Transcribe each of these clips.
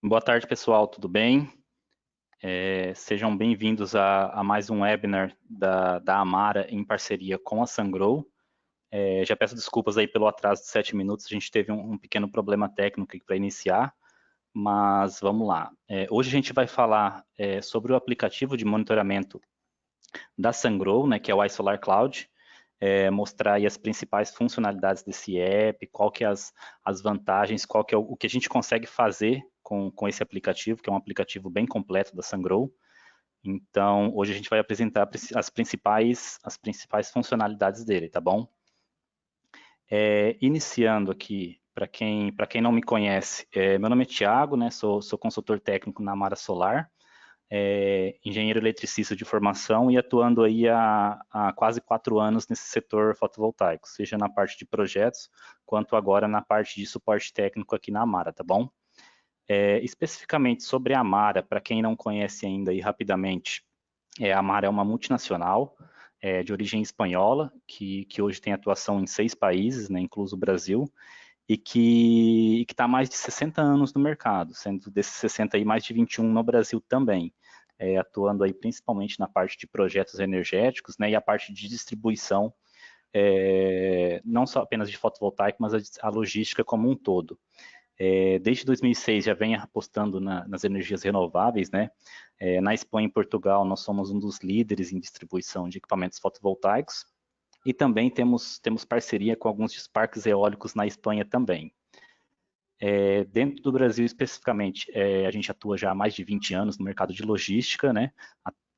Boa tarde, pessoal, tudo bem? Sejam bem-vindos a mais um webinar da Amara em parceria com a Sungrow. Já peço desculpas aí pelo atraso de 7 minutos, a gente teve um pequeno problema técnico para iniciar, mas vamos lá. Hoje a gente vai falar sobre o aplicativo de monitoramento da Sungrow, né, que é o iSolar Cloud, mostrar aí as principais funcionalidades desse app, qual que é as vantagens, qual que é o que a gente consegue fazer com esse aplicativo, que é um aplicativo bem completo da Sungrow. Então, hoje a gente vai apresentar as principais funcionalidades dele, tá bom? Iniciando aqui, para quem não me conhece, meu nome é Thiago, né, sou consultor técnico na Amara Solar, engenheiro eletricista de formação e atuando aí há quase 4 anos nesse setor fotovoltaico, seja na parte de projetos, quanto agora na parte de suporte técnico aqui na Amara, tá bom? Especificamente sobre a Amara, para quem não conhece ainda e rapidamente, a Amara é uma multinacional de origem espanhola, que hoje tem atuação em 6 países, né, incluso o Brasil, e que está há mais de 60 anos no mercado, sendo desses 60 aí, mais de 21 no Brasil também, atuando aí principalmente na parte de projetos energéticos, né, e a parte de distribuição, não só apenas de fotovoltaico, mas a logística como um todo. Desde 2006 já vem apostando nas energias renováveis, né? Na Espanha e Portugal nós somos um dos líderes em distribuição de equipamentos fotovoltaicos e também temos parceria com alguns parques eólicos na Espanha também. Dentro do Brasil especificamente, a gente atua já há mais de 20 anos no mercado de logística, né?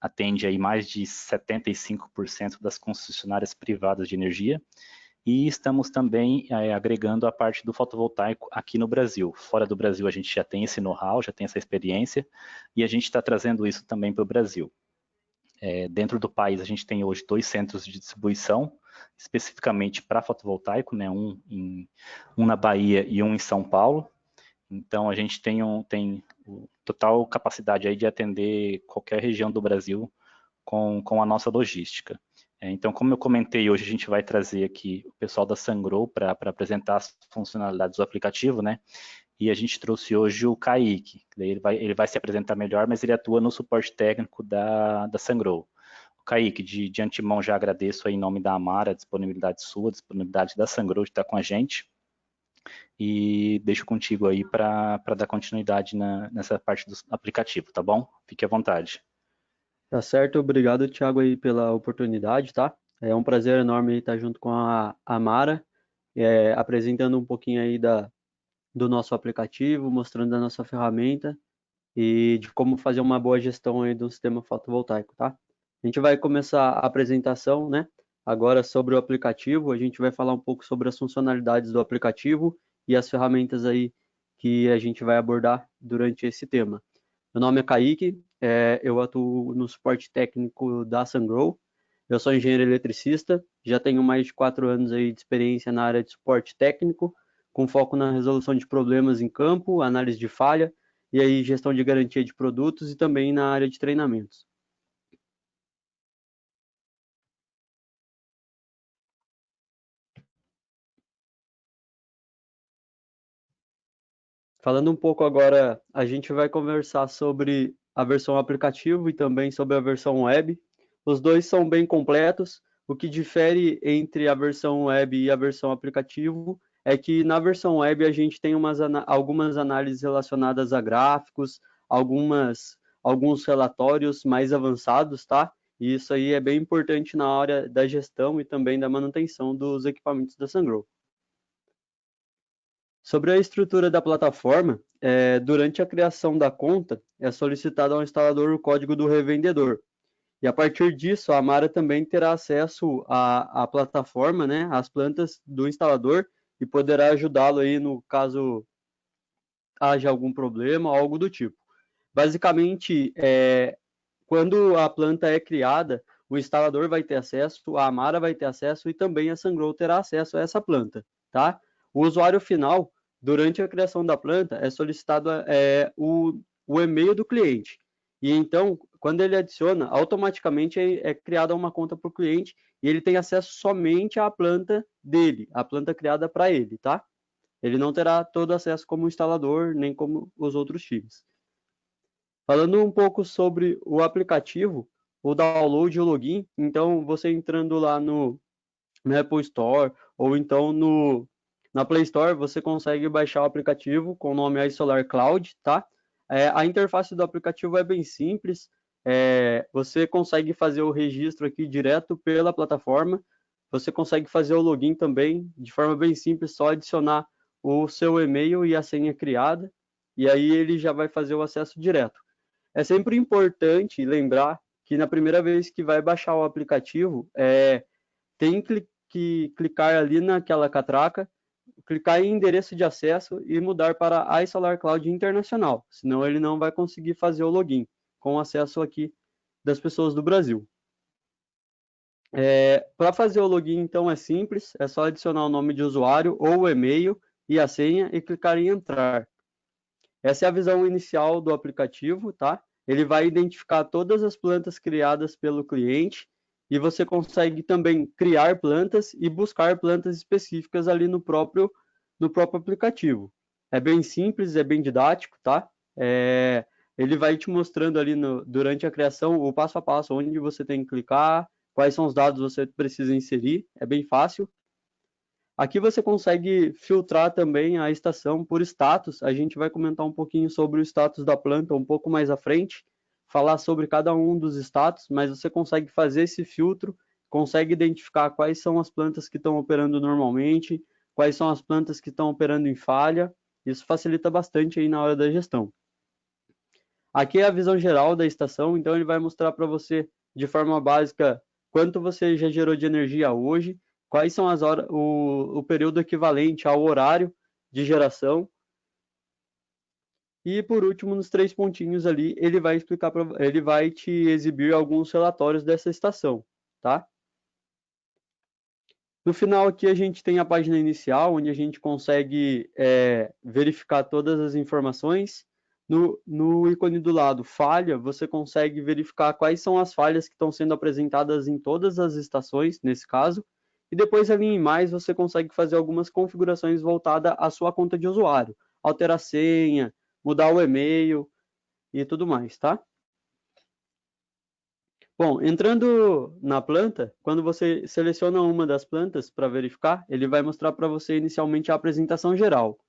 Atende aí mais de 75% das concessionárias privadas de energia e estamos também agregando a parte do fotovoltaico aqui no Brasil. Fora do Brasil a gente já tem esse know-how, já tem essa experiência e a gente está trazendo isso também para o Brasil. Dentro do país a gente tem hoje 2 centros de distribuição, especificamente para fotovoltaico, né? Um na Bahia e um em São Paulo. Então a gente tem total capacidade aí de atender qualquer região do Brasil com a nossa logística. Então, como eu comentei, hoje a gente vai trazer aqui o pessoal da Sungrow para apresentar as funcionalidades do aplicativo, né? E a gente trouxe hoje o Kaique, ele vai se apresentar melhor, mas ele atua no suporte técnico da Sungrow. Kaique, de antemão já agradeço aí em nome da Amara a disponibilidade sua, a disponibilidade da Sungrow de estar com a gente. E deixo contigo aí para dar continuidade nessa parte do aplicativo, tá bom? Fique à vontade. Tá certo, obrigado, Thiago, aí pela oportunidade, tá? É um prazer enorme estar junto com a Amara, apresentando um pouquinho aí do nosso aplicativo, mostrando a nossa ferramenta e de como fazer uma boa gestão aí do sistema fotovoltaico, tá? A gente vai começar a apresentação, né? Agora sobre o aplicativo, a gente vai falar um pouco sobre as funcionalidades do aplicativo e as ferramentas aí que a gente vai abordar durante esse tema. Meu nome é Kaique, eu atuo no suporte técnico da Sungrow. Eu sou engenheiro eletricista, já tenho mais de 4 anos aí de experiência na área de suporte técnico, com foco na resolução de problemas em campo, análise de falha e aí gestão de garantia de produtos e também na área de treinamentos. Falando um pouco agora, a gente vai conversar sobre a versão aplicativo e também sobre a versão web. Os dois são bem completos. O que difere entre a versão web e a versão aplicativo é que na versão web a gente tem algumas análises relacionadas a gráficos, alguns relatórios mais avançados, tá? E isso aí é bem importante na hora da gestão e também da manutenção dos equipamentos da Sungrow. Sobre a estrutura da plataforma, durante a criação da conta, é solicitado ao instalador o código do revendedor. E a partir disso, a Amara também terá acesso à plataforma, né, às plantas do instalador, e poderá ajudá-lo aí no caso haja algum problema ou algo do tipo. Basicamente, quando a planta é criada, o instalador vai ter acesso, a Amara vai ter acesso e também a Sungrow terá acesso a essa planta, tá? O usuário final, durante a criação da planta, é solicitado o e-mail do cliente. E então, quando ele adiciona, automaticamente é criada uma conta para o cliente e ele tem acesso somente à planta dele, a planta criada para ele, tá? Ele não terá todo acesso como instalador, nem como os outros times. Falando um pouco sobre o aplicativo, o download e o login, então você entrando lá no Apple Store ou então na Play Store, você consegue baixar o aplicativo com o nome iSolar Cloud, tá? A interface do aplicativo é bem simples, você consegue fazer o registro aqui direto pela plataforma, você consegue fazer o login também de forma bem simples, só adicionar o seu e-mail e a senha criada, e aí ele já vai fazer o acesso direto. É sempre importante lembrar que na primeira vez que vai baixar o aplicativo, tem que clicar ali naquela catraca, clicar em endereço de acesso e mudar para a iSolar Cloud Internacional, senão ele não vai conseguir fazer o login com acesso aqui das pessoas do Brasil. Para fazer o login, então, é simples, é só adicionar o nome de usuário ou o e-mail e a senha e clicar em entrar. Essa é a visão inicial do aplicativo, tá? Ele vai identificar todas as plantas criadas pelo cliente e você consegue também criar plantas e buscar plantas específicas ali no próprio aplicativo. É bem simples, é bem didático, tá? Ele vai te mostrando ali durante a criação o passo a passo, onde você tem que clicar, quais são os dados você precisa inserir, é bem fácil. Aqui você consegue filtrar também a estação por status. A gente vai comentar um pouquinho sobre o status da planta um pouco mais à frente, falar sobre cada um dos status, mas você consegue fazer esse filtro, consegue identificar quais são as plantas que estão operando normalmente, quais são as plantas que estão operando em falha. Isso facilita bastante aí na hora da gestão. Aqui é a visão geral da estação, então ele vai mostrar para você de forma básica quanto você já gerou de energia hoje, quais são as horas, o período equivalente ao horário de geração. E por último, nos 3 pontinhos ali, ele vai explicar ele vai te exibir alguns relatórios dessa estação, tá? No final aqui a gente tem a página inicial, onde a gente consegue verificar todas as informações. No ícone do lado, falha, você consegue verificar quais são as falhas que estão sendo apresentadas em todas as estações, nesse caso. E depois ali em mais, você consegue fazer algumas configurações voltadas à sua conta de usuário. Alterar a senha, mudar o e-mail e tudo mais, tá? Bom, entrando na planta, quando você seleciona uma das plantas para verificar, ele vai mostrar para você inicialmente a apresentação geral.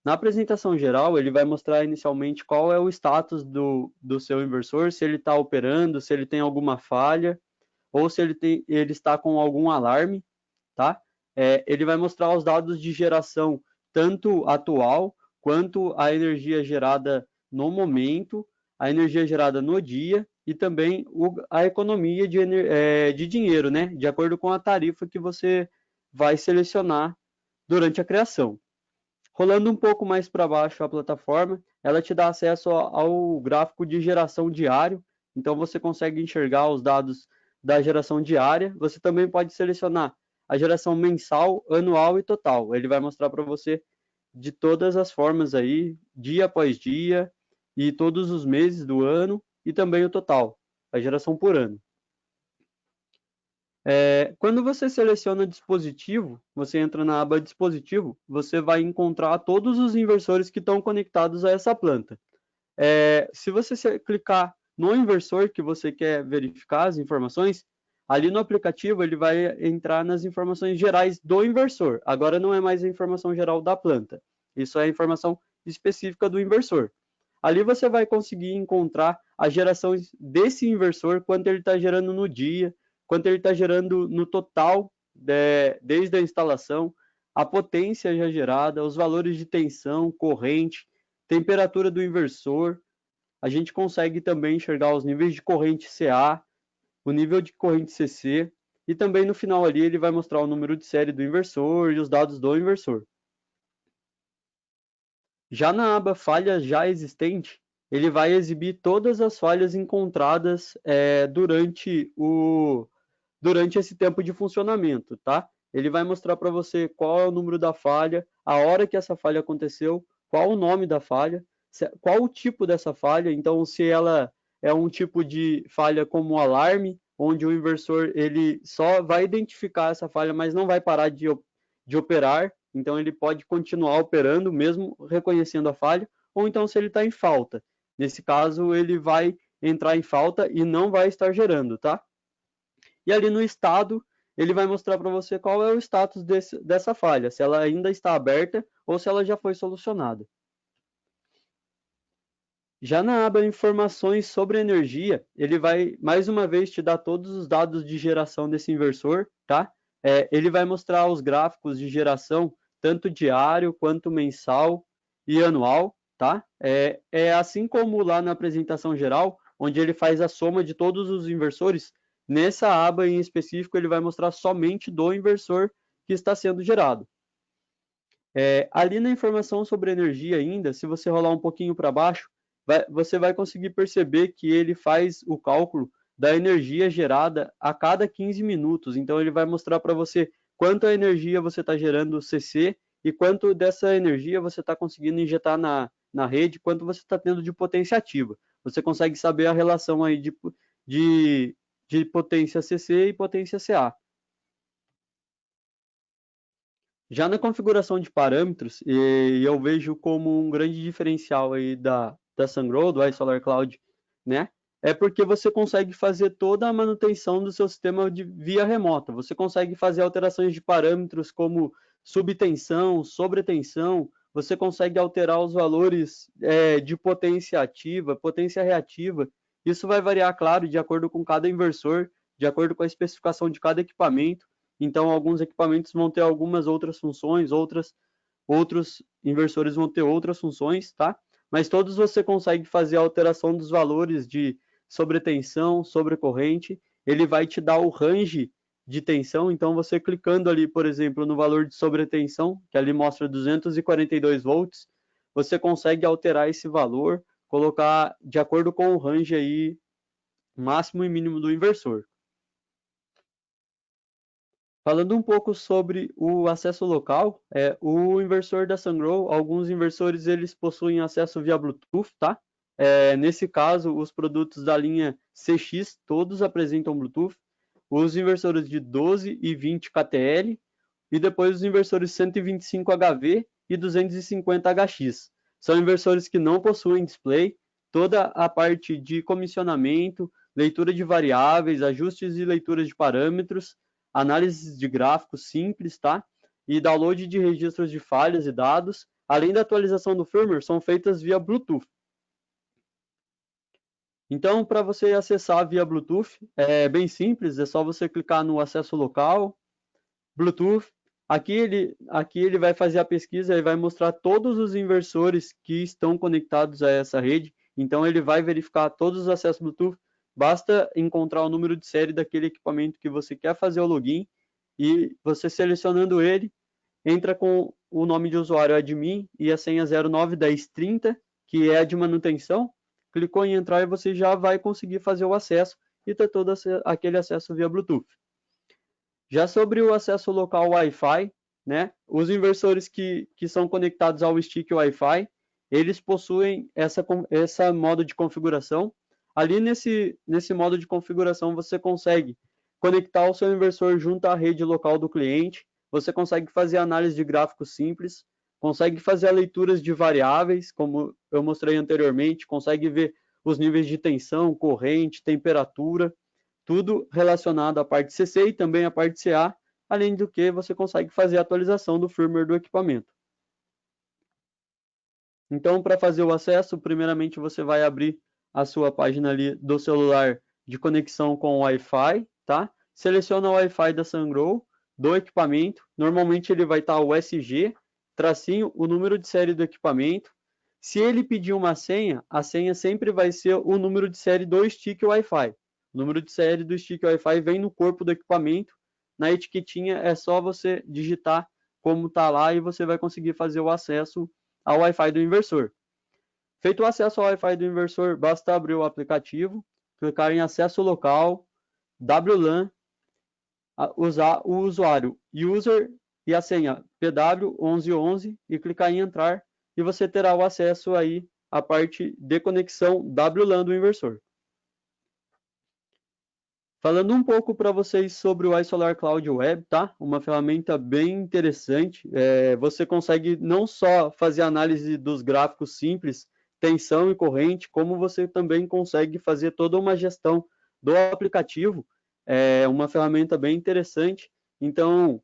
Na apresentação geral, ele vai mostrar inicialmente qual é o status do seu inversor, se ele está operando, se ele tem alguma falha, ou se ele está com algum alarme, tá? Ele vai mostrar os dados de geração, tanto atual, quanto a energia gerada no momento, a energia gerada no dia, e também a economia de dinheiro, né? De acordo com a tarifa que você vai selecionar durante a criação. Rolando um pouco mais para baixo a plataforma, ela te dá acesso ao gráfico de geração diário, então você consegue enxergar os dados da geração diária. Você também pode selecionar a geração mensal, anual e total. Ele vai mostrar para você de todas as formas aí, dia após dia, e todos os meses do ano, e também o total, a geração por ano. Quando você seleciona dispositivo, você entra na aba dispositivo, você vai encontrar todos os inversores que estão conectados a essa planta. Se você clicar no inversor que você quer verificar as informações, ali no aplicativo ele vai entrar nas informações gerais do inversor. Agora não é mais a informação geral da planta, isso é a informação específica do inversor. Ali você vai conseguir encontrar as gerações desse inversor, quanto ele está gerando no dia, quanto ele está gerando no total, desde a instalação, a potência já gerada, os valores de tensão, corrente, temperatura do inversor. A gente consegue também enxergar os níveis de corrente CA, o nível de corrente CC, e também no final ali ele vai mostrar o número de série do inversor e os dados do inversor. Já na aba falha já existente, ele vai exibir todas as falhas encontradas durante esse tempo de funcionamento, tá? Ele vai mostrar para você qual é o número da falha, a hora que essa falha aconteceu, qual o nome da falha, qual o tipo dessa falha. Então, se ela é um tipo de falha como alarme, onde o inversor ele só vai identificar essa falha, mas não vai parar de operar, Então, ele pode continuar operando, mesmo reconhecendo a falha, ou então se ele está em falta. Nesse caso, ele vai entrar em falta e não vai estar gerando, tá? E ali no estado, ele vai mostrar para você qual é o status dessa falha, se ela ainda está aberta ou se ela já foi solucionada. Já na aba Informações sobre Energia, ele vai, mais uma vez, te dar todos os dados de geração desse inversor, tá? Ele vai mostrar os gráficos de geração, tanto diário, quanto mensal e anual, tá? Assim como lá na apresentação geral, onde ele faz a soma de todos os inversores, nessa aba em específico, ele vai mostrar somente do inversor que está sendo gerado. Ali na informação sobre energia ainda, se você rolar um pouquinho para baixo, você vai conseguir perceber que ele faz o cálculo da energia gerada a cada 15 minutos. Então, ele vai mostrar para você quanta energia você está gerando CC e quanto dessa energia você está conseguindo injetar na rede, quanto você está tendo de potência ativa. Você consegue saber a relação aí de potência CC e potência CA. Já na configuração de parâmetros, eu vejo como um grande diferencial aí da Sungrow, do iSolar Cloud, né? É porque você consegue fazer toda a manutenção do seu sistema via remota. Você consegue fazer alterações de parâmetros como subtensão, sobretensão, você consegue alterar os valores de potência ativa, potência reativa. Isso vai variar, claro, de acordo com cada inversor, de acordo com a especificação de cada equipamento. Então, alguns equipamentos vão ter algumas outras funções, outros inversores vão ter outras funções, tá? Mas todos você consegue fazer a alteração dos valores de sobretensão, sobrecorrente. Ele vai te dar o range de tensão. Então, você clicando ali, por exemplo, no valor de sobretensão, que ali mostra 242 volts, você consegue alterar esse valor, colocar de acordo com o range aí máximo e mínimo do inversor. Falando um pouco sobre o acesso local, o inversor da Sungrow, alguns inversores eles possuem acesso via Bluetooth, tá? Nesse caso, os produtos da linha CX todos apresentam Bluetooth, os inversores de 12 e 20 KTL e depois os inversores 125 HV e 250 HX. São inversores que não possuem display, toda a parte de comissionamento, leitura de variáveis, ajustes e leituras de parâmetros, análise de gráficos simples, tá? E download de registros de falhas e dados, além da atualização do firmware, são feitas via Bluetooth. Então, para você acessar via Bluetooth, é bem simples, é só você clicar no acesso local, Bluetooth. Aqui ele vai fazer a pesquisa e vai mostrar todos os inversores que estão conectados a essa rede. Então, ele vai verificar todos os acessos Bluetooth. Basta encontrar o número de série daquele equipamento que você quer fazer o login e você selecionando ele, entra com o nome de usuário admin e a senha 091030, que é a de manutenção. Clicou em entrar e você já vai conseguir fazer o acesso e ter todo aquele acesso via Bluetooth. Já sobre o acesso local Wi-Fi, né, os inversores que são conectados ao stick Wi-Fi, eles possuem essa modo de configuração. Ali nesse modo de configuração você consegue conectar o seu inversor junto à rede local do cliente, você consegue fazer análise de gráficos simples, consegue fazer leituras de variáveis, como eu mostrei anteriormente, consegue ver os níveis de tensão, corrente, temperatura, tudo relacionado à parte CC e também à parte CA, além do que você consegue fazer a atualização do firmware do equipamento. Então, para fazer o acesso, primeiramente você vai abrir a sua página ali do celular de conexão com o Wi-Fi, tá? Seleciona o Wi-Fi da Sungrow, do equipamento, normalmente ele vai estar USG, tracinho, o número de série do equipamento. Se ele pedir uma senha, a senha sempre vai ser o número de série do stick Wi-Fi. O número de série do stick Wi-Fi vem no corpo do equipamento, na etiquetinha é só você digitar como está lá e você vai conseguir fazer o acesso ao Wi-Fi do inversor. Feito o acesso ao Wi-Fi do inversor, basta abrir o aplicativo, clicar em acesso local, WLAN, usar o usuário user e a senha PW1111 e clicar em entrar e você terá o acesso aí à parte de conexão WLAN do inversor. Falando um pouco para vocês sobre o iSolar Cloud Web, tá? Uma ferramenta bem interessante. Você consegue não só fazer análise dos gráficos simples, tensão e corrente, como você também consegue fazer toda uma gestão do aplicativo. É uma ferramenta bem interessante. Então,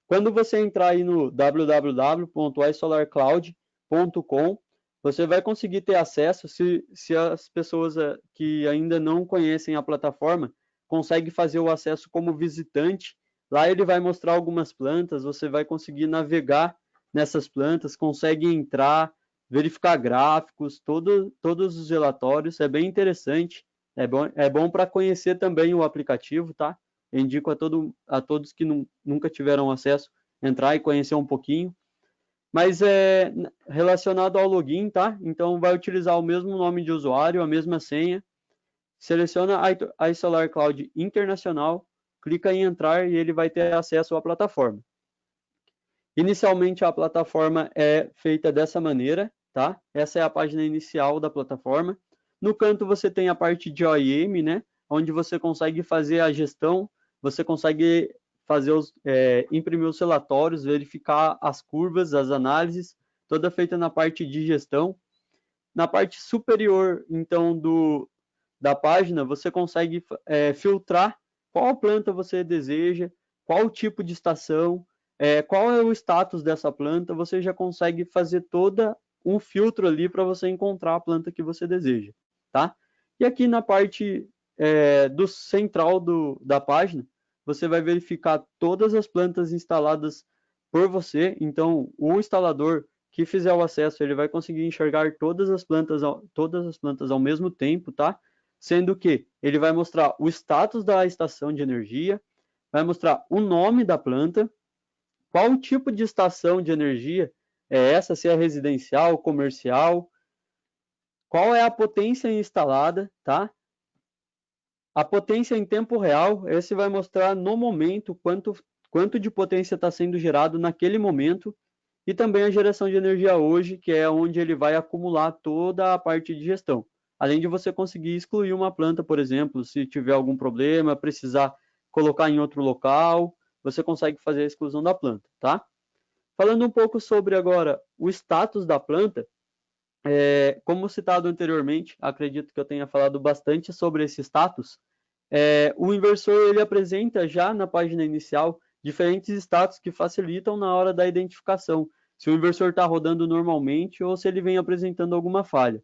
quando você entrar aí no www.isolarcloud.com, você vai conseguir ter acesso, se as pessoas que ainda não conhecem a plataforma, conseguem fazer o acesso como visitante. Lá ele vai mostrar algumas plantas, você vai conseguir navegar nessas plantas, consegue entrar, verificar gráficos, todos os relatórios, é bem interessante, é bom para conhecer também o aplicativo, tá? Eu indico a todos que nunca tiveram acesso, entrar e conhecer um pouquinho. Mas é relacionado ao login, tá? Então vai utilizar o mesmo nome de usuário, a mesma senha. Seleciona a iSolar Cloud Internacional, clica em entrar e ele vai ter acesso à plataforma. Inicialmente a plataforma é feita dessa maneira, tá? Essa é a página inicial da plataforma. No canto você tem a parte de OIM, né? Onde você consegue fazer a gestão, você consegue fazer imprimir os relatórios, verificar as curvas, as análises, toda feita na parte de gestão. Na parte superior, então, da página, você consegue filtrar qual planta você deseja, qual tipo de estação, qual é o status dessa planta, você já consegue fazer toda um filtro ali para você encontrar a planta que você deseja, tá? E aqui na parte do central da página, você vai verificar todas as plantas instaladas por você, então o instalador que fizer o acesso, ele vai conseguir enxergar todas as plantas ao mesmo tempo, tá? Sendo que ele vai mostrar o status da estação de energia, vai mostrar o nome da planta, qual tipo de estação de energia é essa, se é residencial, comercial, qual é a potência instalada, tá? A potência em tempo real, esse vai mostrar no momento quanto de potência está sendo gerado naquele momento, e também a geração de energia hoje, que é onde ele vai acumular toda a parte de gestão. Além de você conseguir excluir uma planta, por exemplo, se tiver algum problema, precisar colocar em outro local, você consegue fazer a exclusão da planta, tá? Falando um pouco sobre agora o status da planta, como citado anteriormente, acredito que eu tenha falado bastante sobre esse status. O inversor ele apresenta já na página inicial diferentes status que facilitam na hora da identificação, se o inversor está rodando normalmente ou se ele vem apresentando alguma falha.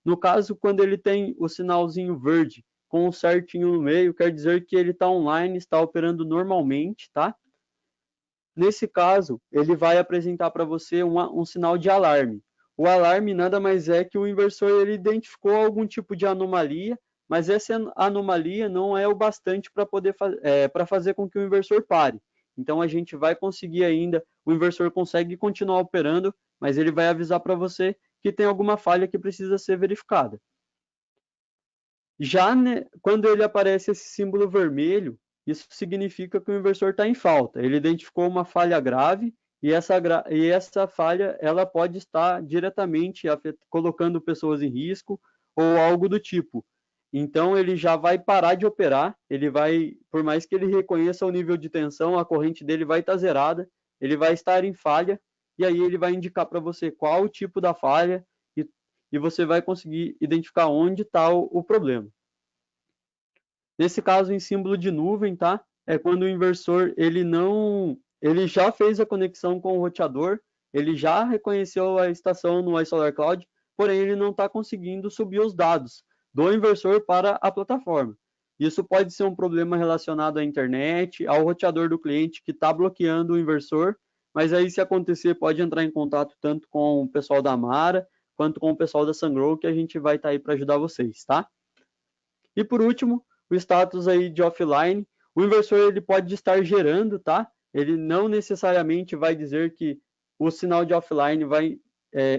No caso, quando ele tem o sinalzinho verde com um certinho no meio, quer dizer que ele está online, está operando normalmente, tá? Nesse caso, ele vai apresentar para você um sinal de alarme. O alarme nada mais é que o inversor ele identificou algum tipo de anomalia, mas essa anomalia não é o bastante para poder para fazer com que o inversor pare. Então a gente vai conseguir ainda, o inversor consegue continuar operando, mas ele vai avisar para você que tem alguma falha que precisa ser verificada. Já quando ele aparece esse símbolo vermelho, isso significa que o inversor está em falta. Ele identificou uma falha grave e essa falha ela pode estar diretamente colocando pessoas em risco ou algo do tipo. Então ele já vai parar de operar, ele vai, por mais que ele reconheça o nível de tensão, a corrente dele vai estar zerada, ele vai estar em falha, e aí ele vai indicar para você qual o tipo da falha e você vai conseguir identificar onde está o problema. Nesse caso, em símbolo de nuvem, tá? É quando o inversor ele já fez a conexão com o roteador, ele já reconheceu a estação no iSolar Cloud, porém ele não está conseguindo subir os dados do inversor para a plataforma. Isso pode ser um problema relacionado à internet, ao roteador do cliente que está bloqueando o inversor, mas aí se acontecer pode entrar em contato tanto com o pessoal da Mara quanto com o pessoal da Sungrow, que a gente vai estar aí para ajudar vocês, tá? E por último, o status aí de offline, o inversor ele pode estar gerando, tá? Ele não necessariamente vai dizer que o sinal de offline vai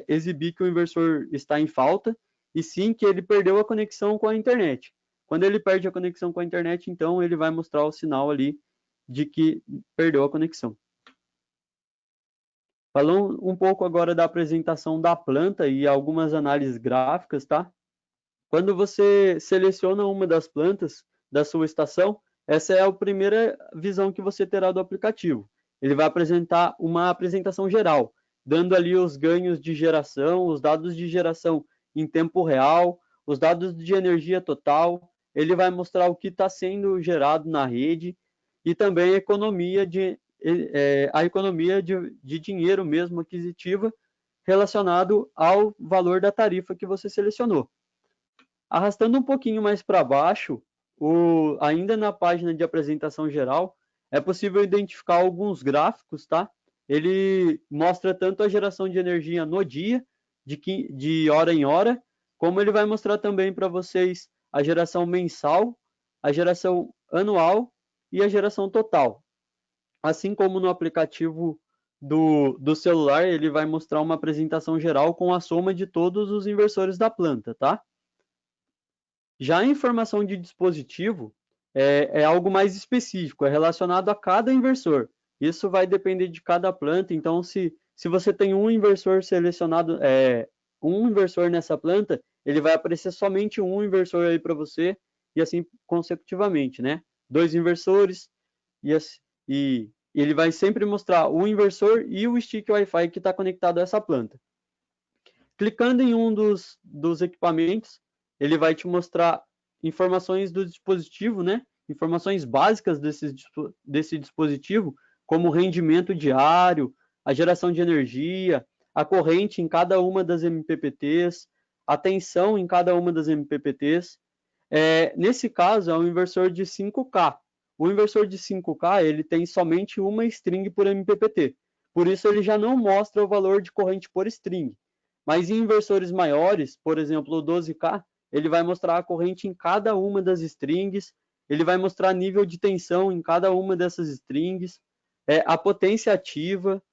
exibir que o inversor está em falta, e sim que ele perdeu a conexão com a internet. Quando ele perde a conexão com a internet, então ele vai mostrar o sinal ali de que perdeu a conexão. Falando um pouco agora da apresentação da planta e algumas análises gráficas, tá? Quando você seleciona uma das plantas, da sua estação, essa é a primeira visão que você terá do aplicativo. Ele vai apresentar uma apresentação geral, dando ali os ganhos de geração, os dados de geração em tempo real, os dados de energia total. Ele vai mostrar o que está sendo gerado na rede e também a economia de dinheiro mesmo aquisitiva relacionado ao valor da tarifa que você selecionou. Arrastando um pouquinho mais para baixo, ainda na página de apresentação geral, é possível identificar alguns gráficos, tá? Ele mostra tanto a geração de energia no dia, de hora em hora, como ele vai mostrar também para vocês a geração mensal, a geração anual e a geração total. Assim como no aplicativo do celular, ele vai mostrar uma apresentação geral com a soma de todos os inversores da planta, tá? Já a informação de dispositivo é algo mais específico, é relacionado a cada inversor. Isso vai depender de cada planta, então se você tem um inversor selecionado, um inversor nessa planta, ele vai aparecer somente um inversor aí para você, e assim consecutivamente, né? 2 inversores, e ele vai sempre mostrar o inversor e o stick Wi-Fi que está conectado a essa planta. Clicando em um dos equipamentos, ele vai te mostrar informações do dispositivo, né? Informações básicas desse dispositivo, como o rendimento diário, a geração de energia, a corrente em cada uma das MPPTs, a tensão em cada uma das MPPTs. Nesse caso, é um inversor de 5K. O inversor de 5K, ele tem somente uma string por MPPT. Por isso, ele já não mostra o valor de corrente por string. Mas em inversores maiores, por exemplo, o 12K, ele vai mostrar a corrente em cada uma das strings, ele vai mostrar nível de tensão em cada uma dessas strings, a potência ativa,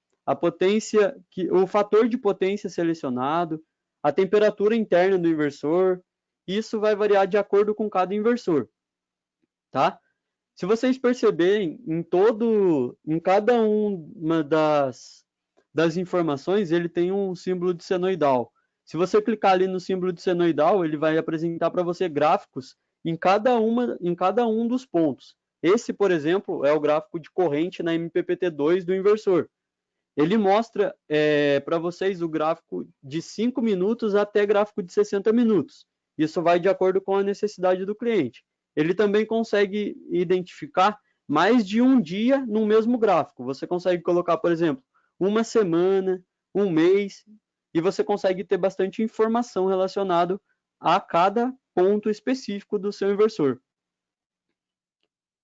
o fator de potência selecionado, a temperatura interna do inversor. Isso vai variar de acordo com cada inversor, tá? Se vocês perceberem, em cada uma das informações, ele tem um símbolo de senoidal. Se você clicar ali no símbolo de senoidal, ele vai apresentar para você gráficos em cada um dos pontos. Esse, por exemplo, é o gráfico de corrente na MPPT2 do inversor. Ele mostra para vocês o gráfico de 5 minutos até gráfico de 60 minutos. Isso vai de acordo com a necessidade do cliente. Ele também consegue identificar mais de um dia no mesmo gráfico. Você consegue colocar, por exemplo, uma semana, um mês, e você consegue ter bastante informação relacionada a cada ponto específico do seu inversor.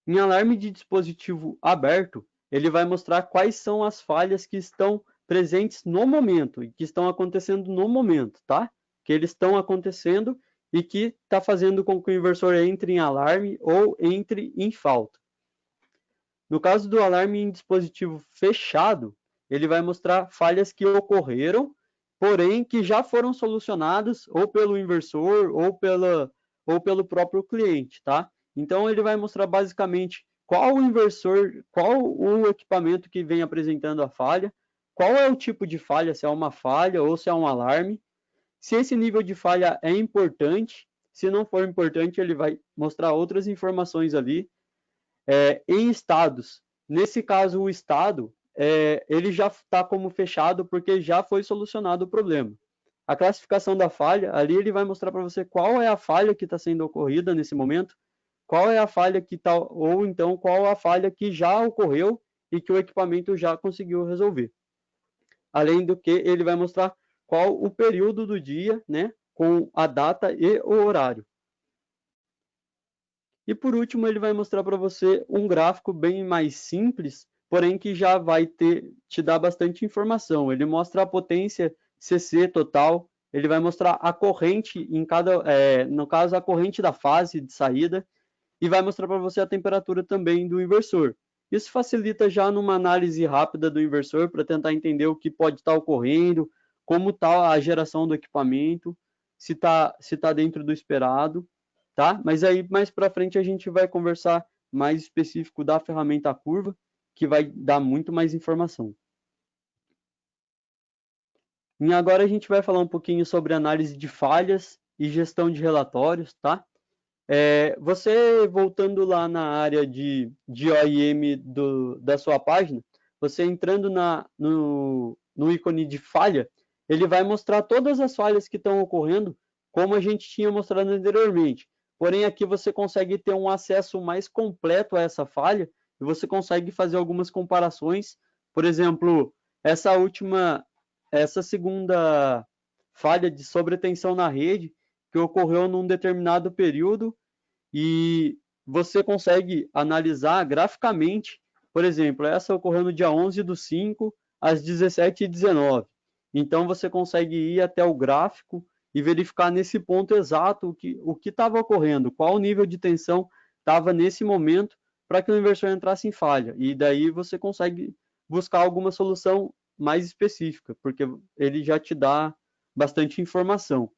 Em alarme de dispositivo aberto, ele vai mostrar quais são as falhas que estão presentes no momento e que estão acontecendo no momento, tá? Que eles estão acontecendo e que está fazendo com que o inversor entre em alarme ou entre em falta. No caso do alarme em dispositivo fechado, ele vai mostrar falhas que ocorreram, porém que já foram solucionadas ou pelo inversor ou pelo próprio cliente, tá? Então ele vai mostrar basicamente qual o inversor, qual o equipamento que vem apresentando a falha, qual é o tipo de falha, se é uma falha ou se é um alarme, se esse nível de falha é importante, se não for importante, ele vai mostrar outras informações ali. Em estados, nesse caso o estado, ele já está como fechado porque já foi solucionado o problema. A classificação da falha, ali ele vai mostrar para você qual é a falha que está sendo ocorrida nesse momento, qual é a falha que está, ou então qual a falha que já ocorreu e que o equipamento já conseguiu resolver. Além do que, ele vai mostrar qual o período do dia, né, com a data e o horário. E por último, ele vai mostrar para você um gráfico bem mais simples, porém que já vai te dar bastante informação. Ele mostra a potência CC total, ele vai mostrar a corrente em cada, no caso, a corrente da fase de saída, e vai mostrar para você a temperatura também do inversor. Isso facilita já numa análise rápida do inversor para tentar entender o que pode estar ocorrendo, como está a geração do equipamento, se tá dentro do esperado, tá? Mas aí mais para frente a gente vai conversar mais específico da ferramenta curva, que vai dar muito mais informação. E agora a gente vai falar um pouquinho sobre análise de falhas e gestão de relatórios, tá? Você, voltando lá na área de OIM da sua página, você entrando no ícone de falha, ele vai mostrar todas as falhas que estão ocorrendo, como a gente tinha mostrado anteriormente. Porém, aqui você consegue ter um acesso mais completo a essa falha e você consegue fazer algumas comparações. Por exemplo, essa segunda falha de sobretensão na rede, que ocorreu num determinado período, e você consegue analisar graficamente. Por exemplo, essa ocorreu no dia 11/5, às 17h19. Então, você consegue ir até o gráfico e verificar nesse ponto exato o que estava ocorrendo, qual o nível de tensão estava nesse momento para que o inversor entrasse em falha. E daí você consegue buscar alguma solução mais específica, porque ele já te dá bastante informação.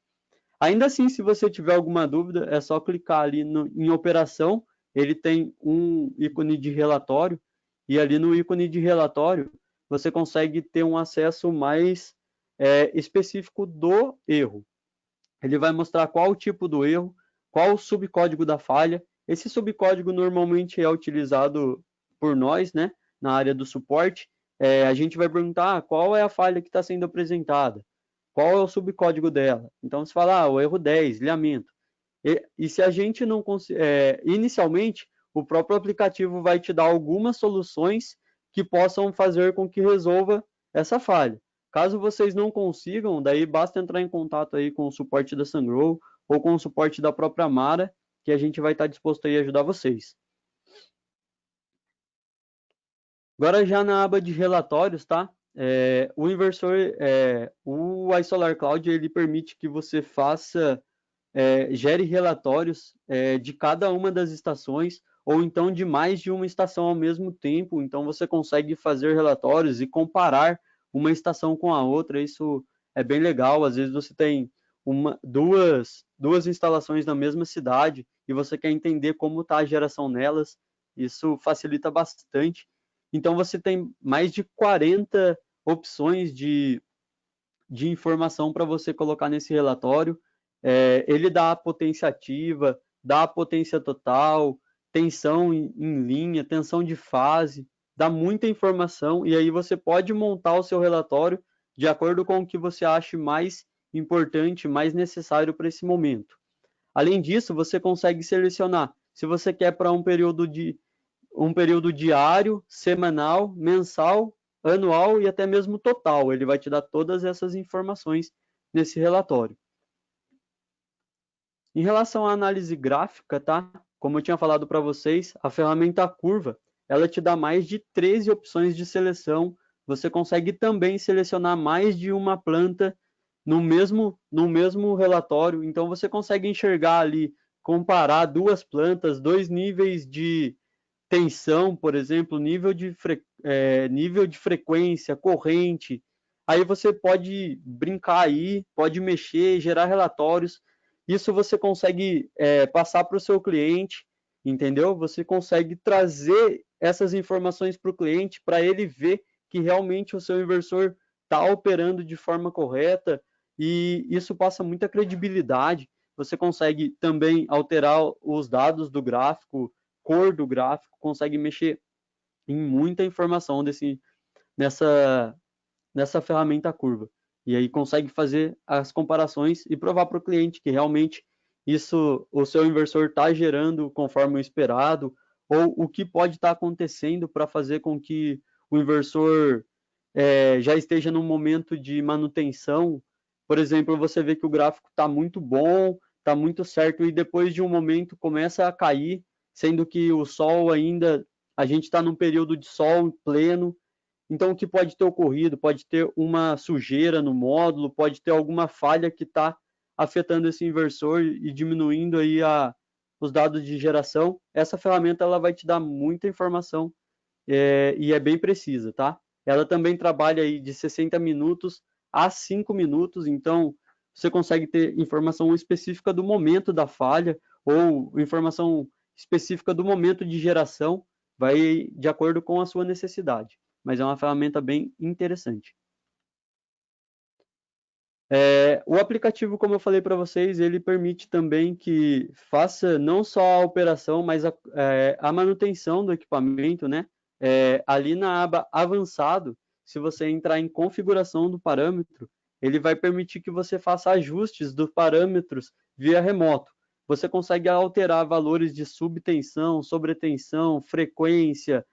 Ainda assim, se você tiver alguma dúvida, é só clicar ali em operação, ele tem um ícone de relatório, e ali no ícone de relatório você consegue ter um acesso mais específico do erro. Ele vai mostrar qual o tipo do erro, qual o subcódigo da falha. Esse subcódigo normalmente é utilizado por nós, né, na área do suporte. A gente vai perguntar qual é a falha que está sendo apresentada, qual é o subcódigo dela. Então, você fala, o erro 10, ilhamento. E se a gente não conseguir, inicialmente, o próprio aplicativo vai te dar algumas soluções que possam fazer com que resolva essa falha. Caso vocês não consigam, daí basta entrar em contato aí com o suporte da Sungrow ou com o suporte da própria Mara, que a gente vai estar disposto aí a ajudar vocês. Agora já na aba de relatórios, tá? O inversor, o iSolar Cloud, ele permite que você gere relatórios de cada uma das estações, ou então de mais de uma estação ao mesmo tempo. Então você consegue fazer relatórios e comparar uma estação com a outra. Isso é bem legal. Às vezes você tem duas instalações na mesma cidade e você quer entender como está a geração nelas. Isso facilita bastante. Então você tem mais de 40 opções de informação para você colocar nesse relatório. Ele dá a potência ativa, dá a potência total, tensão em linha, tensão de fase, dá muita informação, e aí você pode montar o seu relatório de acordo com o que você acha mais importante, mais necessário para esse momento. Além disso, você consegue selecionar se você quer para um período diário, semanal, mensal, anual e até mesmo total. Ele vai te dar todas essas informações nesse relatório. Em relação à análise gráfica, tá? Como eu tinha falado para vocês, a ferramenta Curva, ela te dá mais de 13 opções de seleção. Você consegue também selecionar mais de uma planta no mesmo relatório. Então, você consegue enxergar ali, comparar duas plantas, dois níveis de tensão, por exemplo, nível de frequência, corrente. Aí você pode brincar aí, pode mexer, gerar relatórios. Isso você consegue passar para o seu cliente, entendeu? Você consegue trazer essas informações para o cliente, para ele ver que realmente o seu inversor está operando de forma correta, e isso passa muita credibilidade. Você consegue também alterar os dados do gráfico, cor do gráfico, consegue mexer em muita informação nessa ferramenta Curva. E aí consegue fazer as comparações e provar para o cliente que realmente o seu inversor está gerando conforme o esperado, ou o que pode estar acontecendo para fazer com que o inversor já esteja num momento de manutenção. Por exemplo, você vê que o gráfico está muito bom, está muito certo, e depois de um momento começa a cair, sendo que o sol ainda, a gente está num período de sol pleno. Então, o que pode ter ocorrido? Pode ter uma sujeira no módulo, pode ter alguma falha que está afetando esse inversor e diminuindo aí os dados de geração. Essa ferramenta ela vai te dar muita informação e é bem precisa, tá? Ela também trabalha aí de 60 minutos a 5 minutos, então você consegue ter informação específica do momento da falha ou informação específica do momento de geração, vai de acordo com a sua necessidade. Mas é uma ferramenta bem interessante. O aplicativo, como eu falei para vocês, ele permite também que faça não só a operação, mas a manutenção do equipamento, né? Ali na aba avançado, se você entrar em configuração do parâmetro, ele vai permitir que você faça ajustes dos parâmetros via remoto. Você consegue alterar valores de subtensão, sobretensão, frequência,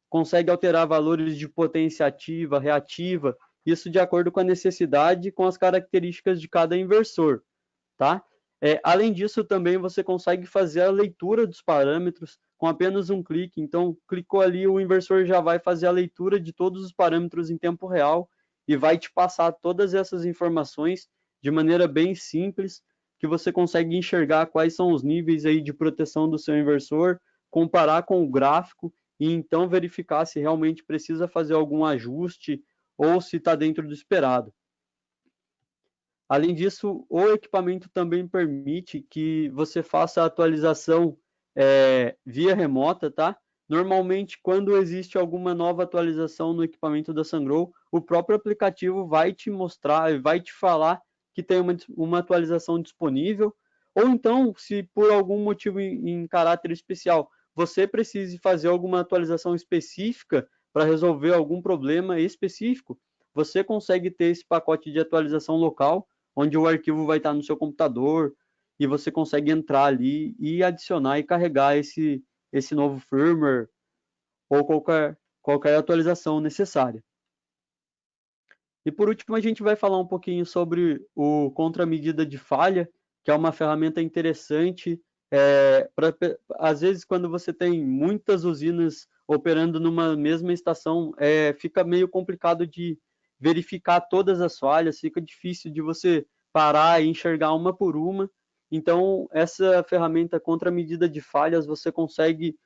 consegue alterar valores de potência ativa, reativa, isso de acordo com a necessidade e com as características de cada inversor, tá? Além disso, também você consegue fazer a leitura dos parâmetros com apenas um clique. Então, clicou ali, o inversor já vai fazer a leitura de todos os parâmetros em tempo real e vai te passar todas essas informações de maneira bem simples, que você consegue enxergar quais são os níveis aí de proteção do seu inversor, comparar com o gráfico e então verificar se realmente precisa fazer algum ajuste ou se está dentro do esperado. Além disso, o equipamento também permite que você faça a atualização via remota, tá? Normalmente, quando existe alguma nova atualização no equipamento da Sungrow, o próprio aplicativo vai te mostrar, vai te falar que tem uma atualização disponível, ou então, se por algum motivo em caráter especial, você precise fazer alguma atualização específica para resolver algum problema específico, você consegue ter esse pacote de atualização local, onde o arquivo vai estar no seu computador e você consegue entrar ali e adicionar e carregar esse novo firmware ou qualquer atualização necessária. E por último, a gente vai falar um pouquinho sobre o contramedida de falha, que é uma ferramenta interessante. Às vezes, quando você tem muitas usinas operando numa mesma estação, fica meio complicado de verificar todas as falhas, fica difícil de você parar e enxergar uma por uma. Então, essa ferramenta contramedida de falhas, você consegue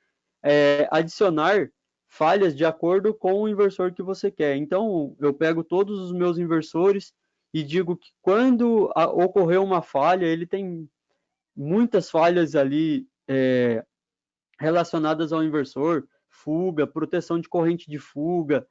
adicionar falhas de acordo com o inversor que você quer. Então, eu pego todos os meus inversores e digo que quando ocorreu uma falha, ele tem muitas falhas ali relacionadas ao inversor, fuga, proteção de corrente de fuga,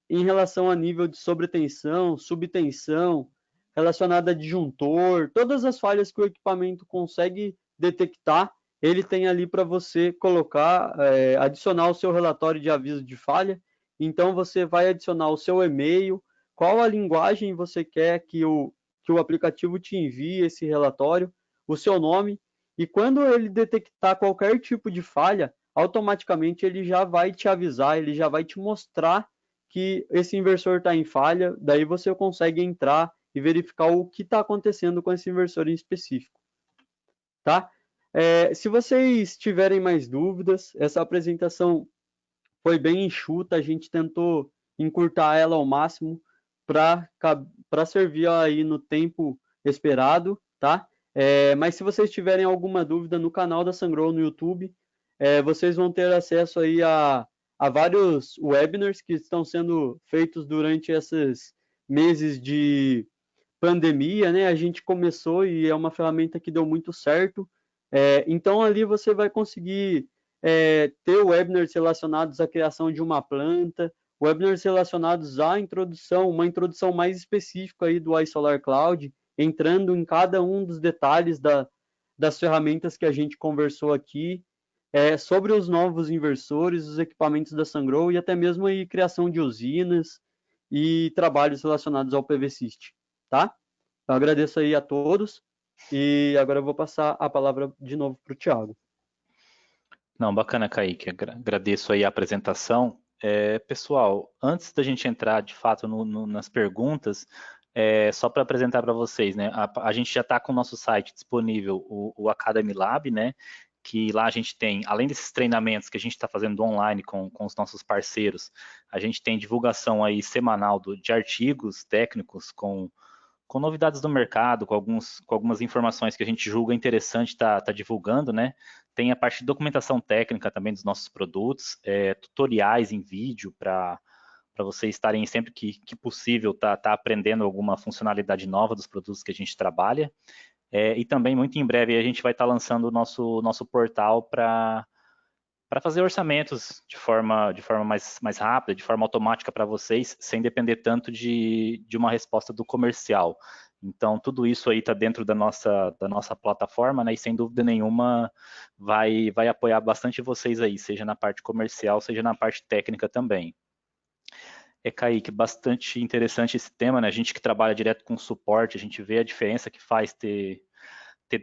em relação a nível de sobretensão, subtensão, relacionada a disjuntor, todas as falhas que o equipamento consegue detectar, ele tem ali para você colocar, adicionar o seu relatório de aviso de falha. Então, você vai adicionar o seu e-mail, qual a linguagem você quer que o aplicativo te envie esse relatório, o seu nome, e quando ele detectar qualquer tipo de falha, automaticamente ele já vai te avisar, ele já vai te mostrar que esse inversor está em falha, daí você consegue entrar e verificar o que está acontecendo com esse inversor em específico, tá? Se vocês tiverem mais dúvidas, essa apresentação foi bem enxuta, a gente tentou encurtar ela ao máximo para servir aí no tempo esperado, tá? Mas se vocês tiverem alguma dúvida no canal da Sungrow no YouTube, vocês vão ter acesso aí a vários webinars que estão sendo feitos durante esses meses de pandemia, né? A gente começou e é uma ferramenta que deu muito certo. Então, ali você vai conseguir ter webinars relacionados à criação de uma planta, webinars relacionados à introdução, uma introdução mais específica aí do iSolar Cloud, entrando em cada um dos detalhes das ferramentas que a gente conversou aqui, sobre os novos inversores, os equipamentos da Sungrow e até mesmo aí criação de usinas e trabalhos relacionados ao PVSystem, tá? Eu agradeço aí a todos e agora eu vou passar a palavra de novo para o Thiago. Não, bacana, Kaique. Agradeço aí a apresentação. Pessoal, antes da gente entrar de fato nas perguntas, só para apresentar para vocês, né? A gente já está com o nosso site disponível, o Academy Lab, né? Que lá a gente tem, além desses treinamentos que a gente está fazendo online com os nossos parceiros, a gente tem divulgação aí semanal de artigos técnicos com novidades do mercado, com algumas informações que a gente julga interessante tá divulgando, né? Tem a parte de documentação técnica também dos nossos produtos, tutoriais em vídeo para vocês estarem sempre que possível tá aprendendo alguma funcionalidade nova dos produtos que a gente trabalha. E também, muito em breve, a gente vai estar lançando o nosso portal para fazer orçamentos de forma mais rápida, de forma automática para vocês, sem depender tanto de uma resposta do comercial. Então, tudo isso aí está dentro da nossa plataforma, né? E sem dúvida nenhuma vai apoiar bastante vocês aí, seja na parte comercial, seja na parte técnica também. Kaique, bastante interessante esse tema, né? A gente que trabalha direto com suporte, a gente vê a diferença que faz ter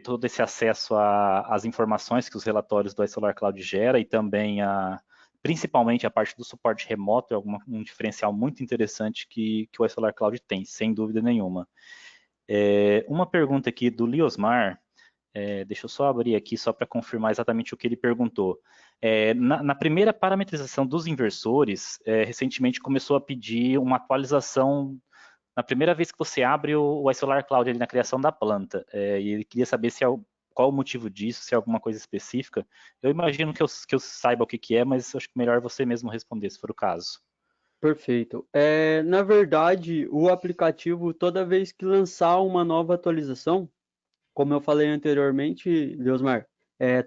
todo esse acesso às informações que os relatórios do iSolar Cloud gera e também principalmente a parte do suporte remoto é um diferencial muito interessante que o iSolar Cloud tem, sem dúvida nenhuma. Uma pergunta aqui do Liosmar, deixa eu só abrir aqui só para confirmar exatamente o que ele perguntou. Na primeira parametrização dos inversores, recentemente começou a pedir uma atualização na primeira vez que você abre o iSolar Cloud ali na criação da planta, e ele queria saber qual o motivo disso, se é alguma coisa específica. Eu imagino que eu saiba o que é, mas acho que melhor você mesmo responder, se for o caso. Perfeito. Na verdade, o aplicativo, toda vez que lançar uma nova atualização, como eu falei anteriormente, Leosmar,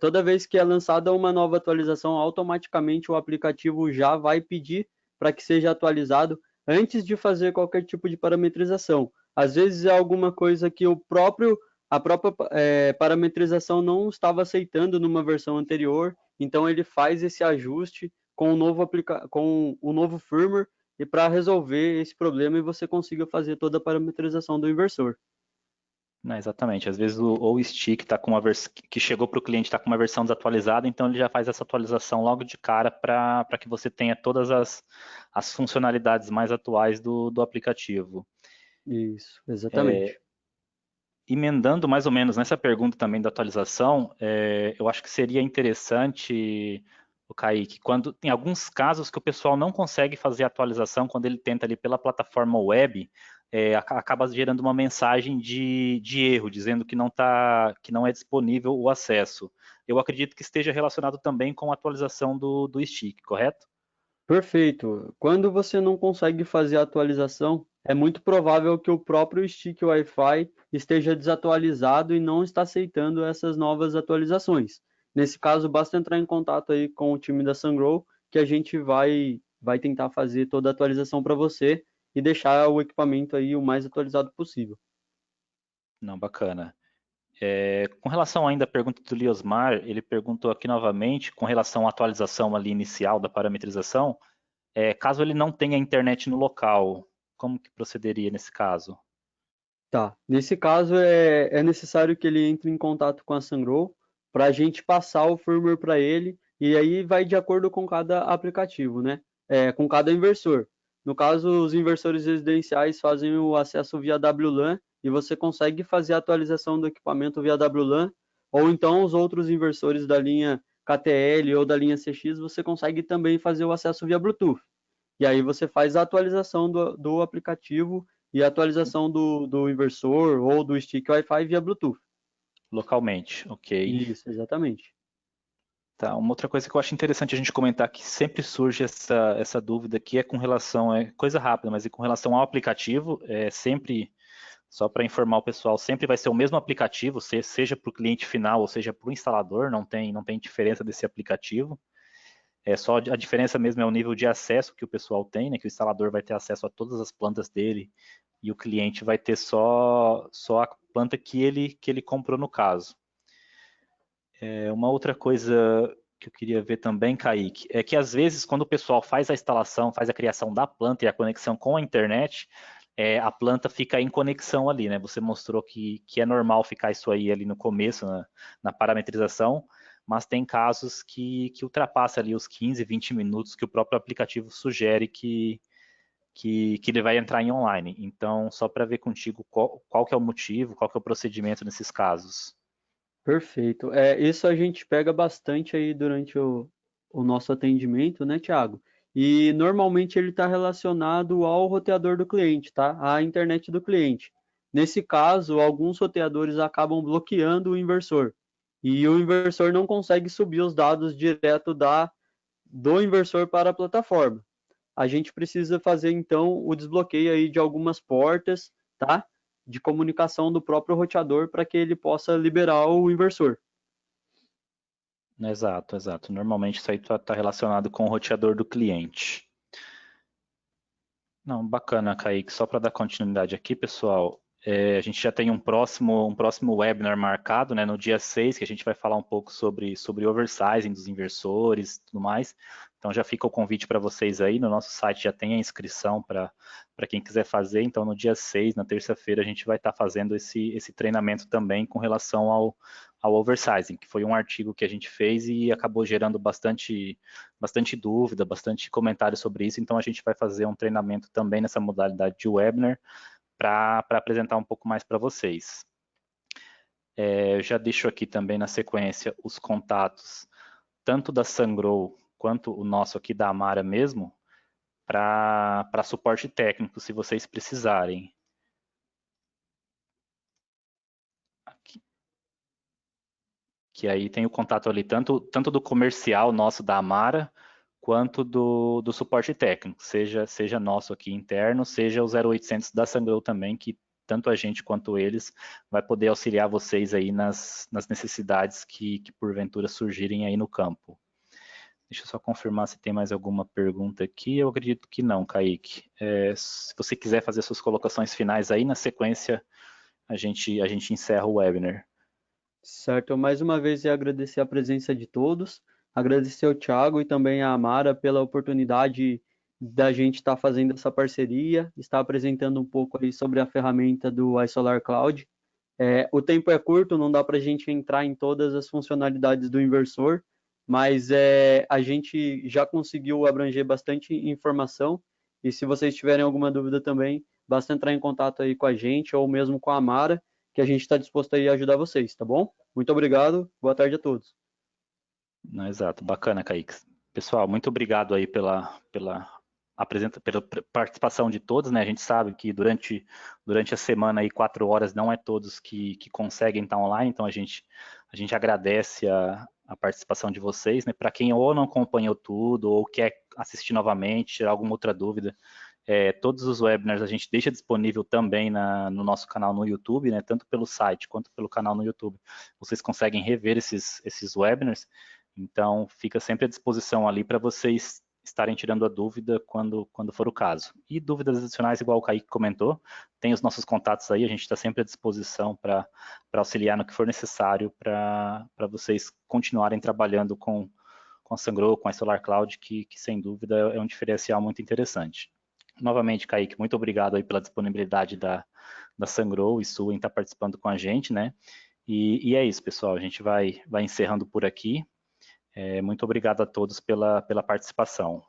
toda vez que é lançada uma nova atualização, automaticamente o aplicativo já vai pedir para que seja atualizado antes de fazer qualquer tipo de parametrização. Às vezes é alguma coisa que a própria parametrização não estava aceitando numa versão anterior, então ele faz esse ajuste com com o novo firmware e para resolver esse problema e você consiga fazer toda a parametrização do inversor. Não, exatamente. Às vezes o stick tá com uma que chegou para o cliente está com uma versão desatualizada, então ele já faz essa atualização logo de cara para que você tenha todas as funcionalidades mais atuais do aplicativo. Isso, exatamente. Emendando mais ou menos nessa pergunta também da atualização, eu acho que seria interessante, o Kaique, quando tem alguns casos que o pessoal não consegue fazer a atualização quando ele tenta ali pela plataforma web, acaba gerando uma mensagem de erro, dizendo que não é disponível o acesso. Eu acredito que esteja relacionado também com a atualização do stick, correto? Perfeito. Quando você não consegue fazer a atualização, é muito provável que o próprio stick Wi-Fi esteja desatualizado e não está aceitando essas novas atualizações. Nesse caso, basta entrar em contato aí com o time da Sungrow, que a gente vai tentar fazer toda a atualização para você e deixar o equipamento aí o mais atualizado possível. Não, bacana. Com relação ainda à pergunta do Liosmar, ele perguntou aqui novamente, com relação à atualização ali inicial da parametrização, caso ele não tenha internet no local, como que procederia nesse caso? Tá. Nesse caso, é necessário que ele entre em contato com a Sungrow para a gente passar o firmware para ele, e aí vai de acordo com cada aplicativo, né? Com cada inversor. No caso, os inversores residenciais fazem o acesso via WLAN e você consegue fazer a atualização do equipamento via WLAN, ou então os outros inversores da linha KTL ou da linha CX, você consegue também fazer o acesso via Bluetooth. E aí você faz a atualização do aplicativo e a atualização do inversor ou do stick Wi-Fi via Bluetooth. Localmente, ok. Isso, exatamente. Tá, uma outra coisa que eu acho interessante a gente comentar que sempre surge essa dúvida aqui é com relação, coisa rápida, mas é com relação ao aplicativo, sempre, só para informar o pessoal, sempre vai ser o mesmo aplicativo, seja para o cliente final ou seja para o instalador, não tem diferença desse aplicativo. Só a diferença mesmo é o nível de acesso que o pessoal tem, né? Que o instalador vai ter acesso a todas as plantas dele e o cliente vai ter só a planta que ele comprou no caso. Uma outra coisa que eu queria ver também, Kaique, é que às vezes quando o pessoal faz a instalação, faz a criação da planta e a conexão com a internet, a planta fica em conexão ali, né? Você mostrou que é normal ficar isso aí ali no começo, na parametrização, mas tem casos que ultrapassa ali os 15, 20 minutos que o próprio aplicativo sugere que ele vai entrar em online. Então, só para ver contigo qual que é o motivo, qual que é o procedimento nesses casos. Perfeito. Isso a gente pega bastante aí durante o nosso atendimento, né, Thiago? E normalmente ele está relacionado ao roteador do cliente, tá? À internet do cliente. Nesse caso, alguns roteadores acabam bloqueando o inversor. E o inversor não consegue subir os dados direto do inversor para a plataforma. A gente precisa fazer então o desbloqueio aí de algumas portas, tá? De comunicação do próprio roteador para que ele possa liberar o inversor. Exato, exato. Normalmente isso aí está relacionado com o roteador do cliente. Não, bacana, Kaique. Só para dar continuidade aqui, pessoal, a gente já tem um próximo webinar marcado, né, no dia 6, que a gente vai falar um pouco sobre oversizing dos inversores e tudo mais. Então já fica o convite para vocês aí, no nosso site já tem a inscrição para quem quiser fazer. Então no dia 6, na terça-feira, a gente vai estar fazendo esse treinamento também com relação ao oversizing, que foi um artigo que a gente fez e acabou gerando bastante dúvida, bastante comentário sobre isso, então a gente vai fazer um treinamento também nessa modalidade de webinar para apresentar um pouco mais para vocês. Eu já deixo aqui também na sequência os contatos, tanto da Sungrow quanto o nosso aqui da Amara mesmo, para suporte técnico, se vocês precisarem. Aqui. Que aí tem o contato ali, tanto do comercial nosso da Amara, quanto do suporte técnico, seja nosso aqui interno, seja o 0800 da Sangrou também, que tanto a gente quanto eles vai poder auxiliar vocês aí nas necessidades que porventura surgirem aí no campo. Deixa eu só confirmar se tem mais alguma pergunta aqui. Eu acredito que não, Kaique. Se você quiser fazer suas colocações finais aí, na sequência a gente encerra o webinar. Certo, mais uma vez agradecer a presença de todos, agradecer ao Thiago e também à Amara pela oportunidade da gente estar fazendo essa parceria, estar apresentando um pouco aí sobre a ferramenta do iSolar Cloud. O tempo é curto, não dá para a gente entrar em todas as funcionalidades do inversor, mas a gente já conseguiu abranger bastante informação, e se vocês tiverem alguma dúvida também, basta entrar em contato aí com a gente ou mesmo com a Amara, que a gente está disposto aí a ajudar vocês, tá bom? Muito obrigado, boa tarde a todos. Não, exato, bacana, Kaique. Pessoal, muito obrigado aí pela participação de todos, né? A gente sabe que durante a semana aí 4 horas não é todos que conseguem estar online, então a gente agradece a participação de vocês, né? Para quem ou não acompanhou tudo ou quer assistir novamente, tirar alguma outra dúvida, todos os webinars a gente deixa disponível também no nosso canal no YouTube, né? Tanto pelo site quanto pelo canal no YouTube. Vocês conseguem rever esses webinars. Então, fica sempre à disposição ali para vocês estarem tirando a dúvida quando for o caso. E dúvidas adicionais, igual o Kaique comentou, tem os nossos contatos aí, a gente está sempre à disposição para auxiliar no que for necessário para vocês continuarem trabalhando com a Sungrow, com a Solar Cloud, que sem dúvida é um diferencial muito interessante. Novamente, Kaique, muito obrigado aí pela disponibilidade da Sungrow e sua em estar participando com a gente, né? E é isso, pessoal, a gente vai encerrando por aqui. Muito obrigado a todos pela participação.